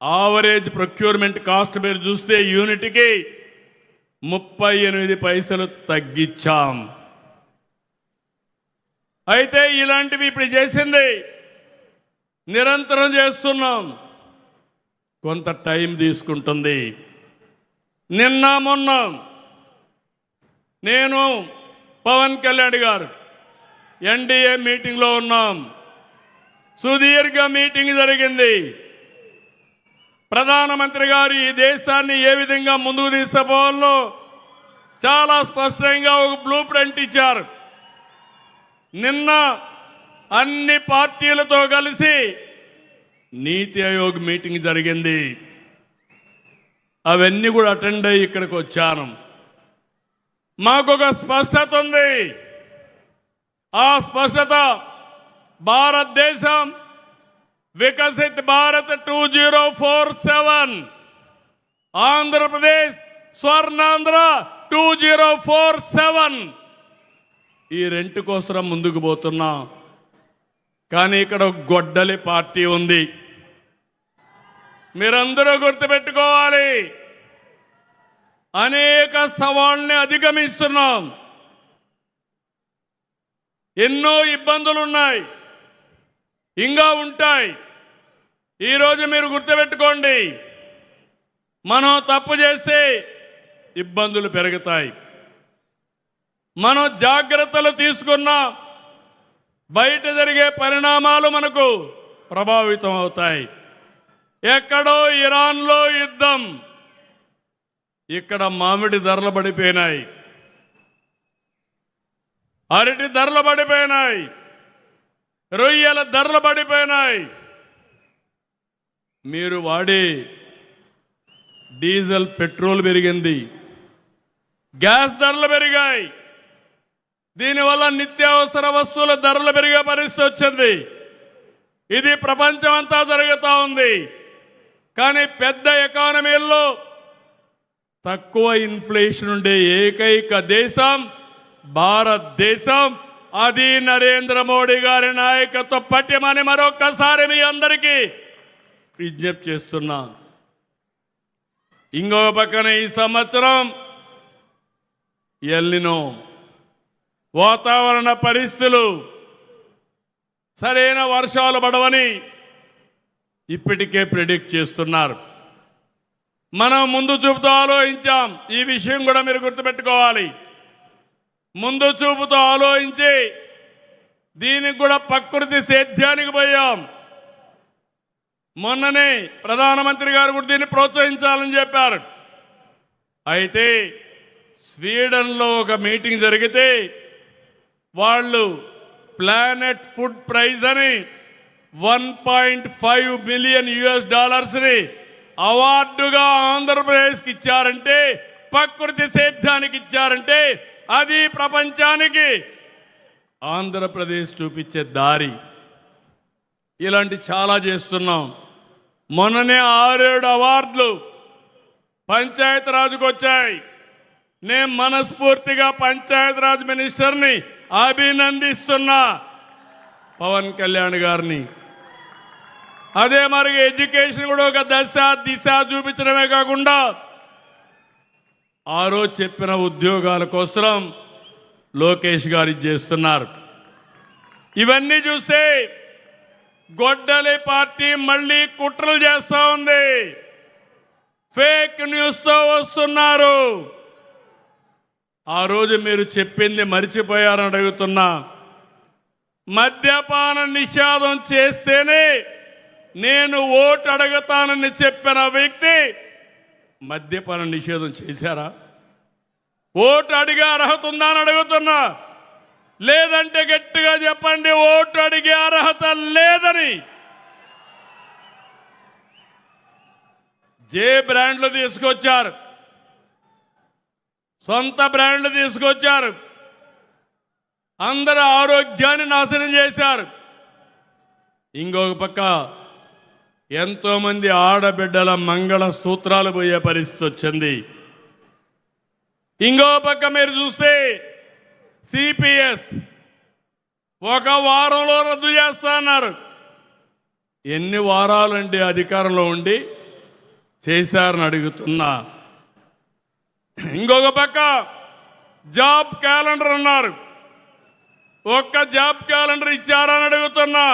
Average procurement cost మీరు చూస్తే యూనిట్కి 38 పైసలు తగ్గించాం. అయితే ఇలాంటివి ఇప్పుడు చేసింది నిరంతరం చేస్తున్నాం, కొంత టైం తీసుకుంటుంది. నిన్న మొన్న నేను పవన్ కళ్యాణ్ గారు ఎన్డీఏ మీటింగ్లో ఉన్నాం. సుదీర్ఘ మీటింగ్ జరిగింది. ప్రధానమంత్రి గారు ఈ దేశాన్ని ఏ విధంగా ముందుకు తీసుకుపోవాలో చాలా స్పష్టంగా ఒక బ్లూ ప్రింట్ ఇచ్చారు. నిన్న అన్ని పార్టీలతో కలిసి నీతి ఆయోగ్ మీటింగ్ జరిగింది. అవన్నీ కూడా అటెండ్ అయ్యి ఇక్కడికి వచ్చాను. మాకొక స్పష్టత ఉంది. ఆ స్పష్టత భారతదేశం వికసిత్ భారత్ 2047, ఆంధ్రప్రదేశ్ స్వర్ణాంధ్ర 2047 ఈ రెంట్ కోసం ముందుకు పోతున్నాం. కానీ ఇక్కడ గొడ్డలి పార్టీ ఉంది. మీరందరూ గుర్తుపెట్టుకోవాలి, అనేక సవాళ్ళని అధిగమిస్తున్నాం. ఎన్నో ఇబ్బందులు ఉన్నాయి, ఇంకా ఉంటాయి. ఈరోజు మీరు గుర్తుపెట్టుకోండి, మనం తప్పు చేస్తే ఇబ్బందులు పెరుగుతాయి. మనం జాగ్రత్తలు తీసుకున్నా బయట జరిగే పరిణామాలు మనకు ప్రభావితం అవుతాయి. ఎక్కడో ఇరాన్లో యుద్ధం, ఇక్కడ మామిడి ధరలు పడిపోయినాయి, అరటి ధరలు పడిపోయినాయి, రొయ్యల ధరలు పడిపోయినాయి. మీరు వాడే డీజిల్ పెట్రోల్ పెరిగింది, గ్యాస్ ధరలు పెరిగాయి. దీనివల్ల నిత్యావసర వస్తువుల ధరలు పెరిగే పరిస్థితి వచ్చింది. ఇది ప్రపంచం అంతా జరుగుతూ ఉంది. కానీ పెద్ద ఎకానమీల్లో తక్కువ ఇన్ఫ్లేషన్ ఉండే ఏకైక దేశం భారతదేశం. అది నరేంద్ర మోడీ గారి నాయకత్వ పట్యమని మరొక్కసారి మీ అందరికీ విజ్ఞప్తి చేస్తున్నాను. ఇంకొక పక్కన ఈ సంవత్సరం ఎల్నినో వాతావరణ పరిస్థితులు, సరైన వర్షాలు పడవని ఇప్పటికే ప్రెడిక్ట్ చేస్తున్నారు. మనం ముందు చూపుతో ఆలోచించాం. ఈ విషయం కూడా మీరు గుర్తుపెట్టుకోవాలి. ముందు చూపుతో ఆలోచించి దీనికి కూడా ప్రకృతి సేద్యానికి పోయాం. మొన్ననే ప్రధానమంత్రి గారు కూడా దీన్ని ప్రోత్సహించాలని చెప్పారు. అయితే స్వీడన్లో ఒక మీటింగ్ జరిగితే వాళ్ళు ప్లానెట్ ఫుడ్ ప్రైజ్ అని $1.5 బిలియన్ అవార్డుగా ఆంధ్రప్రదేశ్కి ఇచ్చారంటే, ప్రకృతి సేద్యానికి ఇచ్చారంటే అది ప్రపంచానికి ఆంధ్రప్రదేశ్ చూపించే దారి. ఇలాంటి చాలా చేస్తున్నాం. మొన్ననే 6-7 అవార్డులు పంచాయతీరాజ్కి వచ్చాయి. నేను మనస్ఫూర్తిగా పంచాయతీరాజ్ మినిస్టర్ని అభినందిస్తున్నా, పవన్ కళ్యాణ్ గారిని. అదే మరి ఎడ్యుకేషన్ కూడా ఒక దిశ చూపించడమే కాకుండా ఆ రోజు చెప్పిన ఉద్యోగాల కోసం లోకేష్ గారు చేస్తున్నారు. ఇవన్నీ చూస్తే గొడ్డలి పార్టీ మళ్ళీ కుట్రలు చేస్తా ఉంది. ఫేక్ న్యూస్తో వస్తున్నారు. ఆ రోజు మీరు చెప్పింది మర్చిపోయారని అడుగుతున్నా. మద్యపాన నిషేధం చేస్తేనే నేను ఓటు అడుగుతానని చెప్పిన వ్యక్తి మద్యపాన నిషేధం చేశారా? ఓటు అడిగే అర్హత ఉందా అని అడుగుతున్నా. లేదంటే గట్టిగా చెప్పండి, ఓటు అడిగే అర్హత లేదని. జే బ్రాండ్లు తీసుకొచ్చారు, సొంత బ్రాండ్లు తీసుకొచ్చారు, అందరూ ఆరోగ్యాన్ని నాశనం చేశారు. ఇంకొక పక్క ఎంతోమంది ఆడబిడ్డల మంగళ సూత్రాలు పోయే పరిస్థితి వచ్చింది. ఇంకో పక్క మీరు చూస్తే సిపిఎస్ ఒక వారంలో రద్దు చేస్తా అన్నారు. ఎన్ని వారాలండి అధికారంలో ఉండి? చేశారని అడుగుతున్నా. ఇంకొక పక్క జాబ్ క్యాలెండర్ అన్నారు. ఒక్క జాబ్ క్యాలెండర్ ఇచ్చారని అడుగుతున్నా.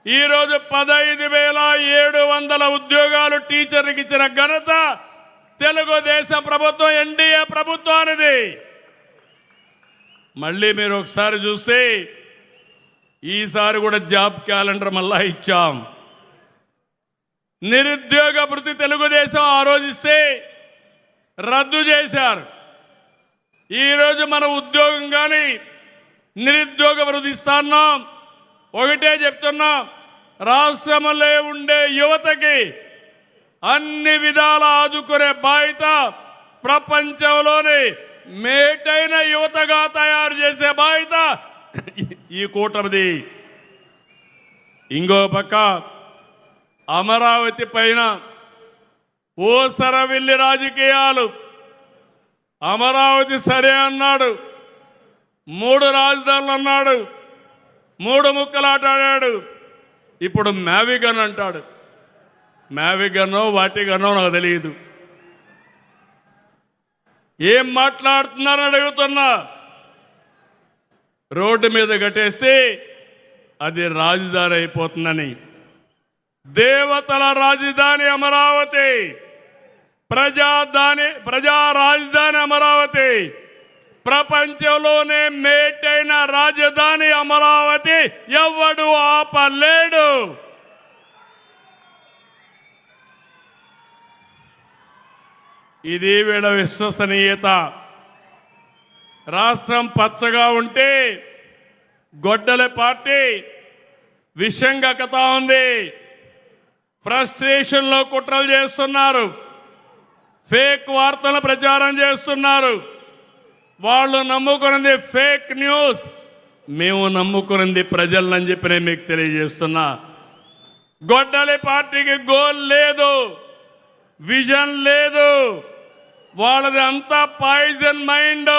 ఈరోజు 15,700 ఉద్యోగాలు టీచర్కి ఇచ్చిన ఘనత తెలుగుదేశం ప్రభుత్వం, ఎన్డీఏ ప్రభుత్వానిది. మళ్ళీ మీరు ఒకసారి చూస్తే ఈసారి కూడా జాబ్ క్యాలెండర్ మళ్ళా ఇచ్చాం. నిరుద్యోగ భృతి తెలుగుదేశం ఆ రోజు ఇస్తే రద్దు చేశారు. ఈరోజు మన ఉద్యోగం కానీ నిరుద్యోగ భృతి ఇస్తున్నాం. ఒకటే చెప్తున్నా, రాష్ట్రంలో ఉండే యువతకి అన్ని విధాల ఆదుకునే బాధ్యత ప్రపంచంలోని మేటైన యువతగా తయారు చేసే బాధ్యత ఈ కూటమిది. ఇంకో పక్క అమరావతి పైన ఓసరవిల్లి రాజకీయాలు. అమరావతి సరే అన్నాడు, 3 రాజధానులు అన్నాడు, 3 ముక్కలాటాడాడు. ఇప్పుడు మ్యావిగన్ అంటాడు. మ్యావిగనో వాటిగనో నాకు తెలియదు. ఏం మాట్లాడుతున్నారని అడుగుతున్నా. రోడ్డు మీద కట్టేస్తే అది రాజధాని అయిపోతుందని. దేవతల రాజధాని అమరావతి, ప్రజా రాజధాని అమరావతి, ప్రపంచంలోనే మేటైన రాజధాని అమరావతి. ఎవడు ఆపలేడు. ఇది వీళ్ళ విశ్వసనీయత. రాష్ట్రం పచ్చగా ఉంటే గొడ్డల పార్టీ విషం కక్కుతా ఉంది. ఫ్రస్ట్రేషన్లో కుట్రలు చేస్తున్నారు, ఫేక్ వార్తలు ప్రచారం చేస్తున్నారు. వాళ్ళు నమ్ముకున్నది ఫేక్ న్యూస్, మేము నమ్ముకున్నది ప్రజలని చెప్పి నేను మీకు తెలియజేస్తున్నా. గొడ్డలి పార్టీకి గోల్ లేదు, విజన్ లేదు. వాళ్ళది అంతా పాయిజన్ మైండ్.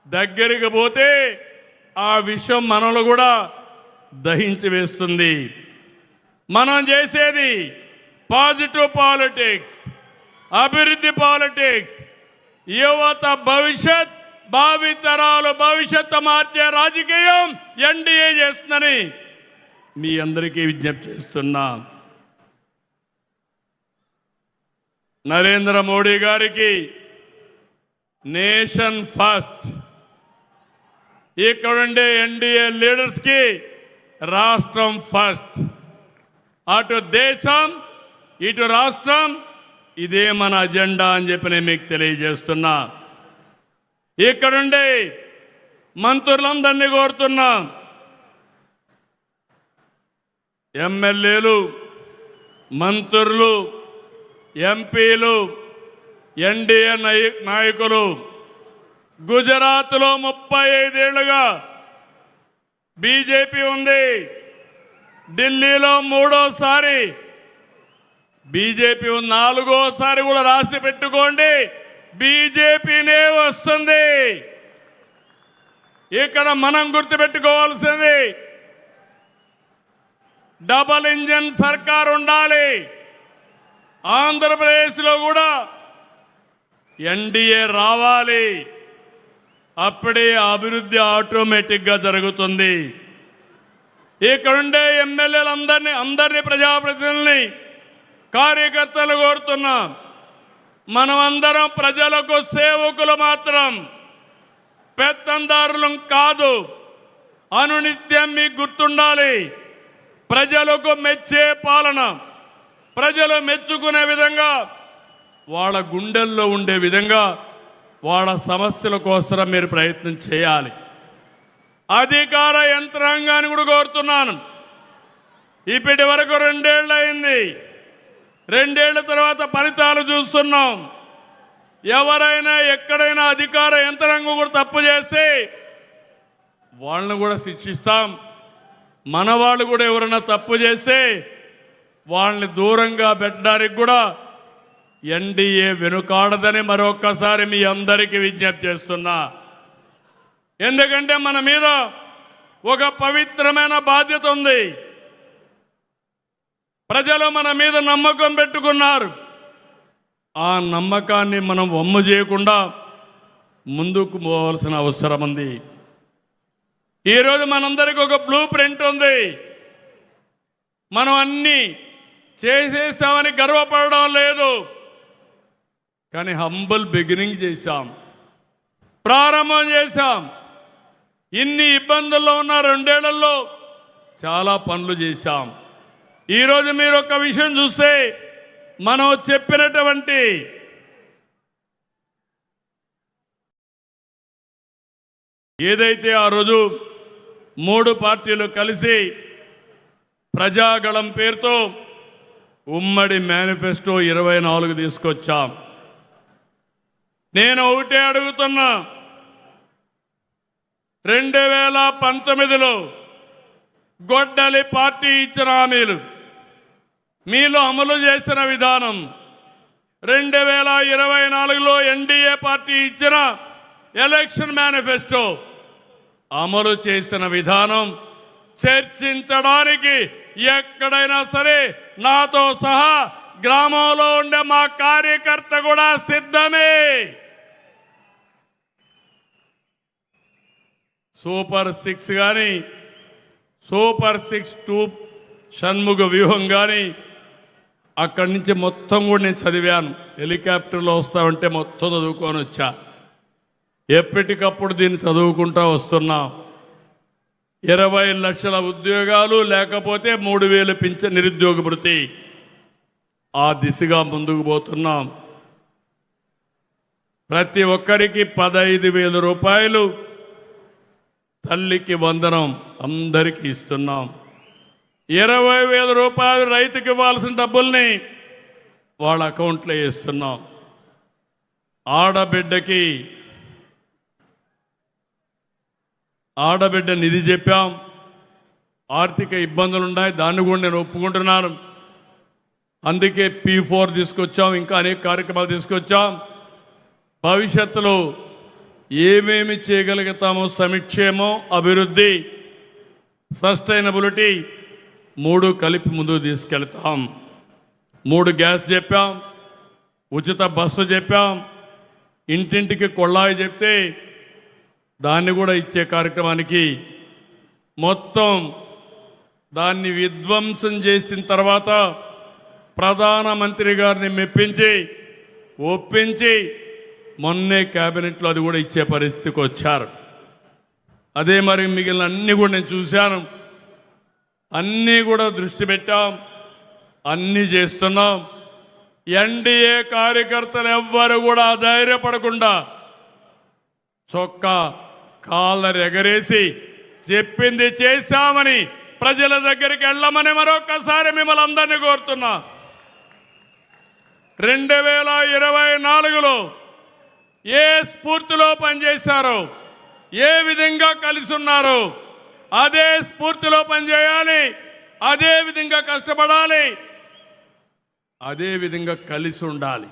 దగ్గరికి పోతే ఆ విషయం మనలో కూడా దహించి వేస్తుంది. మనం చేసేది పాజిటివ్ పాలిటిక్స్, అభివృద్ధి పాలిటిక్స్, యువత భవిష్యత్, భావితరాలు భవిష్యత్తు మార్చే రాజకీయం ఎన్డీఏ చేస్తుందని మీ అందరికీ విజ్ఞప్తి చేస్తున్నా. నరేంద్ర మోడీ గారికి నేషన్ ఫస్ట్, ఇక్కడుండే ఎన్డీఏ లీడర్స్కి రాష్ట్రం ఫస్ట్. అటు దేశం ఇటు రాష్ట్రం, ఇదే మన అజెండా అని చెప్పి నేను మీకు తెలియజేస్తున్నా. ఇక్కడుండే మంత్రులందరినీ కోరుతున్నా, ఎమ్మెల్యేలు, మంత్రులు, ఎంపీలు, ఎన్డీఏ నాయకులు, గుజరాత్లో 35 ఏళ్లుగా బీజేపీ ఉంది, ఢిల్లీలో 3వసారి బీజేపీ, 4వసారి కూడా రాసి పెట్టుకోండి, బీజేపీనే వస్తుంది. ఇక్కడ మనం గుర్తుపెట్టుకోవాల్సింది డబల్ ఇంజన్ సర్కార్ ఉండాలి. ఆంధ్రప్రదేశ్లో కూడా ఎన్డీఏ రావాలి. అప్పుడే అభివృద్ధి ఆటోమేటిక్గా జరుగుతుంది. ఇక్కడుండే ఎమ్మెల్యేలందరినీ ప్రజాప్రతినిధుల్ని, కార్యకర్తలు కోరుతున్నాం, మనమందరం ప్రజలకు సేవకులు మాత్రం, పెత్తందారులం కాదు. అనునిత్యం మీకు గుర్తుండాలి, ప్రజలకు మెచ్చే పాలన, ప్రజలు మెచ్చుకునే విధంగా, వాళ్ళ గుండెల్లో ఉండే విధంగా వాళ్ళ సమస్యల కోసం మీరు ప్రయత్నం చేయాలి. అధికార యంత్రాంగాన్ని కూడా కోరుతున్నాను. ఇప్పటి వరకు 2 ఏళ్ళు అయింది. 2 ఏళ్ల తర్వాత ఫలితాలు చూస్తున్నాం. ఎవరైనా ఎక్కడైనా అధికార యంత్రాంగం కూడా తప్పు చేస్తే వాళ్ళని కూడా శిక్షిస్తాం. మన వాళ్ళు కూడా ఎవరైనా తప్పు చేస్తే వాళ్ళని దూరంగా పెట్టడానికి కూడా ఎన్డీఏ వెనుకాడదని మరొక్కసారి మీ అందరికీ విజ్ఞప్తి చేస్తున్నా. ఎందుకంటే మన మీద ఒక పవిత్రమైన బాధ్యత ఉంది. ప్రజలు మన మీద నమ్మకం పెట్టుకున్నారు. ఆ నమ్మకాన్ని మనం వమ్ము చేయకుండా ముందుకు పోవాల్సిన అవసరం ఉంది. ఈరోజు మనందరికీ ఒక బ్లూ ప్రింట్ ఉంది. మనం అన్నీ చేసేసామని గర్వపడడం లేదు, కానీ హంబుల్ బిగినింగ్ చేశాం, ప్రారంభం చేశాం. ఇన్ని ఇబ్బందుల్లో ఉన్న 2 ఏళ్లలో చాలా పనులు చేశాం. ఈరోజు మీరు ఒక విషయం చూస్తే, మనం చెప్పినటువంటి ఏదైతే ఆ రోజు 3 పార్టీలు కలిసి ప్రజాగళం పేరుతో ఉమ్మడి మేనిఫెస్టో 24 తీసుకొచ్చాం. నేను ఒకటే అడుగుతున్నా, 2019లో గొడ్డలి పార్టీ ఇచ్చిన హామీలు మీలో అమలు చేసిన విధానం, 2024లో ఎన్డీఏ పార్టీ ఇచ్చిన ఎలక్షన్ మేనిఫెస్టో అమలు చేసిన విధానం చర్చించడానికి ఎక్కడైనా సరే నాతో సహా గ్రామంలో ఉండే మా కార్యకర్త కూడా సిద్ధమే. సూపర్ 6 కానీ, సూపర్ 6-2 షణ్ముగ వ్యూహం కానీ, అక్కడి నుంచి మొత్తం కూడా నేను చదివాను. హెలికాప్టర్లో వస్తామంటే మొత్తం చదువుకొని వచ్చా. ఎప్పటికప్పుడు దీన్ని చదువుకుంటూ వస్తున్నాం. 20 లక్షల ఉద్యోగాలు, లేకపోతే 3,000 పింఛన్ నిరుద్యోగ భృతి, ఆ దిశగా ముందుకు పోతున్నాం. ప్రతి ఒక్కరికి 15,000 రూపాయలు, తల్లికి వందనం అందరికీ ఇస్తున్నాం. 20,000 రూపాయలు రైతుకి ఇవ్వాల్సిన డబ్బుల్ని వాళ్ళ అకౌంట్లో వేస్తున్నాం. ఆడబిడ్డ నిధి చెప్పాం. ఆర్థిక ఇబ్బందులు ఉన్నాయి, దాన్ని కూడా నేను ఒప్పుకుంటున్నాను. అందుకే P4 తీసుకొచ్చాం, ఇంకా అనేక కార్యక్రమాలు తీసుకొచ్చాం. భవిష్యత్తులో ఏమేమి చేయగలుగుతామో, సంక్షేమం, అభివృద్ధి, సస్టైనబిలిటీ 3 కలిపి ముందుకు తీసుకెళ్తాం. 3 గ్యాస్ చెప్పాం, ఉచిత బస్సు చెప్పాం, ఇంటింటికి కొళ్ళాయి చెప్తే దాన్ని కూడా ఇచ్చే కార్యక్రమానికి మొత్తం దాన్ని విధ్వంసం చేసిన తర్వాత ప్రధానమంత్రి గారిని మెప్పించి ఒప్పించి మొన్నే క్యాబినెట్లో అది కూడా ఇచ్చే పరిస్థితికి వచ్చారు. అదే మరి మిగిలిన అన్నీ కూడా నేను చూశాను. అన్నీ కూడా దృష్టి పెట్టాం, అన్నీ చేస్తున్నాం. ఎన్డీఏ కార్యకర్తలు ఎవ్వరు కూడా ధైర్యపడకుండా చొక్కా కాళ్ళ ఎగరేసి చెప్పింది చేశామని ప్రజల దగ్గరికి వెళ్ళమని మరొకసారి మిమ్మల్ని అందరినీ కోరుతున్నా. 2024లో ఏ స్ఫూర్తిలో పనిచేశారో, ఏ విధంగా కలిసి ఉన్నారో అదే స్ఫూర్తిలో పనిచేయాలి, అదే విధంగా కష్టపడాలి, అదే విధంగా కలిసి ఉండాలి.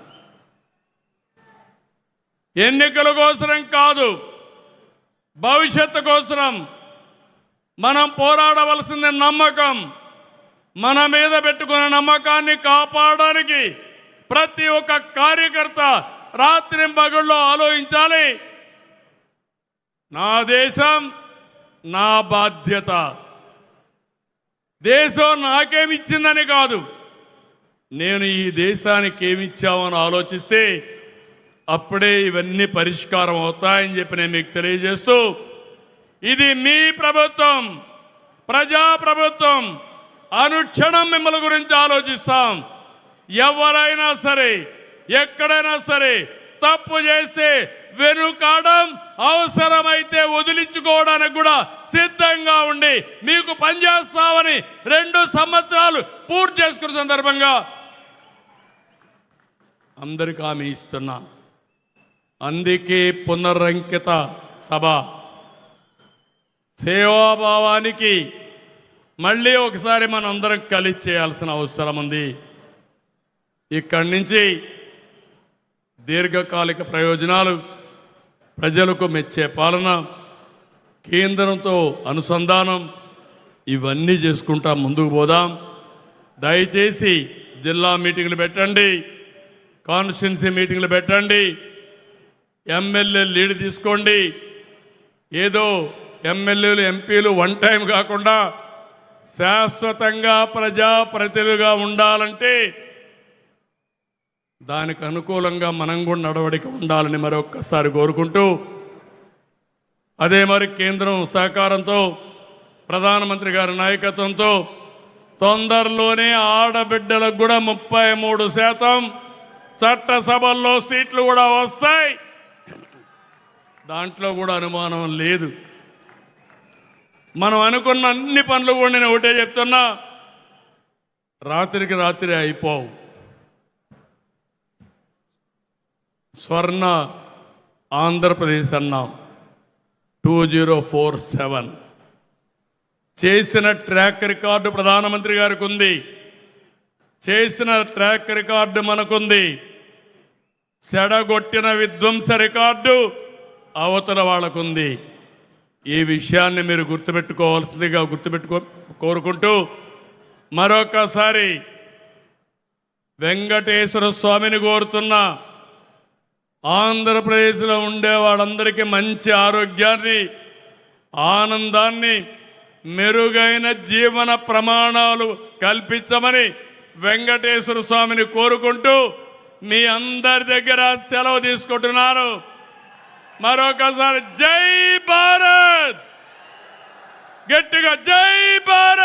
ఎన్నికల కోసం కాదు, భవిష్యత్తు కోసం మనం పోరాడవలసింది నమ్మకం. మన మీద పెట్టుకున్న నమ్మకాన్ని కాపాడడానికి ప్రతి ఒక్క కార్యకర్త రాత్రింపగళ్ళు ఆలోచించాలి. నా దేశం నా బాధ్యత. దేశం నాకేమిచ్చిందని కాదు, నేను ఈ దేశానికి ఏమిచ్చామని ఆలోచిస్తే అప్పుడే ఇవన్నీ పరిష్కారం అవుతాయని చెప్పి నేను మీకు తెలియజేస్తూ, ఇది మీ ప్రభుత్వం, ప్రజాప్రభుత్వం. అనుక్షణం మిమ్మల్ని గురించి ఆలోచిస్తాం. ఎవరైనా సరే, ఎక్కడైనా సరే తప్పు చేస్తే వెనుకాడం, అవసరమైతే వదిలించుకోవడానికి కూడా సిద్ధంగా ఉండి మీకు పనిచేస్తామని 2 సంవత్సరాలు పూర్తి చేసుకున్న సందర్భంగా అందరికీ హామీ ఇస్తున్నా. అందుకే పునరంకిత సభ సేవాభావానికి మళ్ళీ ఒకసారి మనం అందరం కలిసి చేయాల్సిన అవసరం ఉంది. ఇక్కడి నుంచి దీర్ఘకాలిక ప్రయోజనాలు, ప్రజలకు మెచ్చే పాలన, కేంద్రంతో అనుసంధానం, ఇవన్నీ చేసుకుంటా ముందుకు పోదాం. దయచేసి జిల్లా మీటింగ్లు పెట్టండి, కాన్స్టిట్యున్సీ మీటింగ్లు పెట్టండి, ఎమ్మెల్యే లీడ్ తీసుకోండి. ఏదో ఎమ్మెల్యేలు ఎంపీలు వన్ టైం కాకుండా శాశ్వతంగా ప్రజాప్రతినిధులుగా ఉండాలంటే దానికి అనుకూలంగా మనం కూడా నడవడిక ఉండాలని మరొక్కసారి కోరుకుంటూ, అదే మరి కేంద్రం సహకారంతో ప్రధానమంత్రి గారి నాయకత్వంతో తొందరలోనే ఆడబిడ్డలకు కూడా 33% చట్టసభల్లో సీట్లు కూడా వస్తాయి. దాంట్లో కూడా అనుమానం లేదు. మనం అనుకున్న అన్ని పనులు కూడా నేను ఒకటే చెప్తున్నా, రాత్రికి రాత్రి అయిపోవు. స్వర్ణ ఆంధ్రప్రదేశ్ అన్నాం 2047 చేసిన ట్రాక్ రికార్డు ప్రధానమంత్రి గారికి ఉంది, చేసిన ట్రాక్ రికార్డు మనకుంది. చెడగొట్టిన విధ్వంస రికార్డు అవతల వాళ్ళకుంది. ఈ విషయాన్ని మీరు గుర్తుపెట్టుకోవాల్సిందిగా కోరుకుంటూ మరొకసారి వెంకటేశ్వర స్వామిని కోరుతున్నా, ఆంధ్రప్రదేశ్లో ఉండే వాళ్ళందరికీ మంచి ఆరోగ్యాన్ని, ఆనందాన్ని, మెరుగైన జీవన ప్రమాణాలు కల్పించమని వెంకటేశ్వర స్వామిని కోరుకుంటూ మీ అందరి దగ్గర సెలవు తీసుకుంటున్నారు. మరొకసారి జై భారత్, గట్టిగా జై భారత్.